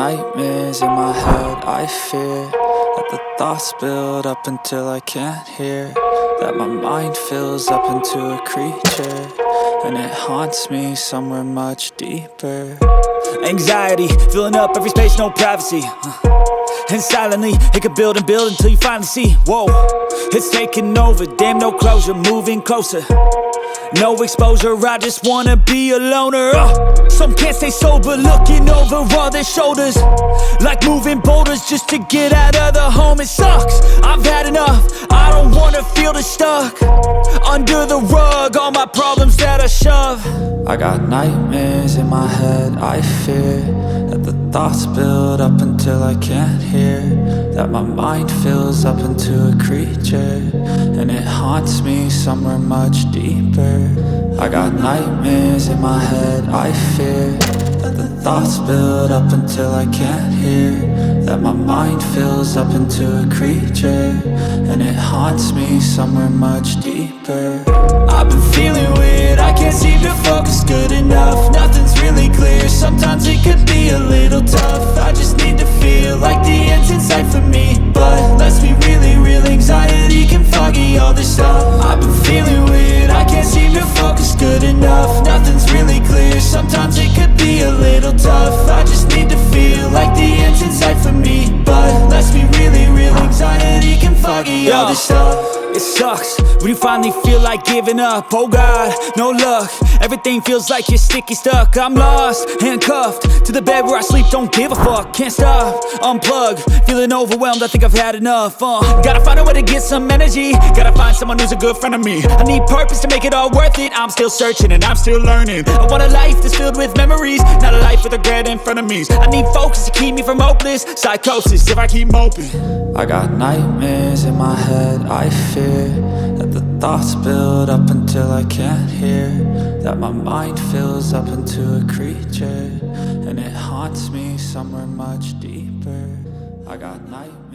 nightmares in my head, I fear that the thoughts build up until I can't hear, that my mind fills up into a creature, and it haunts me somewhere much deeper. Anxiety, filling up every space, no privacy. And silently, it could build and build until you finally see, whoa, it's taking over, damn, no closure, moving closer. No exposure, I just wanna be a loner. Some can't stay sober, looking over all their shoulders, like moving boulders just to get out of the home. It sucks, I've had enough, I don't wanna feel the stuck under the rug, all my problems that I shove. I got nightmares in my head, I fear that the thoughts build up until I can't hear, that my mind fills up into a creature, and it haunts me somewhere much deeper. I got nightmares in my head, I fear that the thoughts build up until I can't hear, that my mind fills up into a creature, and it haunts me somewhere much deeper. I've been feeling weird, I can't seem to focus good enough, nothing's really clear, sometimes it could be a little tough. I just need to feel like the end's in sight for me, but let's be really real, anxiety can foggy all this stuff. I've been feeling weird, I can't seem to focus good enough, nothing's really clear, sometimes it could be a little tough. I just need to feel like the end's in sight for me, but let's be really real, anxiety can foggy all this stuff. It sucks when you finally feel like giving up. Oh God, no luck, everything feels like you're sticky stuck. I'm lost, handcuffed to the bed where I sleep, don't give a fuck. Can't stop, unplug, feeling overwhelmed, I think I've had enough. Gotta find a way to get some energy, gotta find someone who's a good friend of me. I need purpose to make it all worth it, I'm still searching and I'm still learning. I want a life that's filled with memories, not a life with regret and frenemies. I need focus to keep me from hopeless psychosis if I keep moping. I got nightmares in my head, I fear that the thoughts build up until I can't hear, that my mind fills up into a creature, and it haunts me somewhere much deeper. I got nightmares.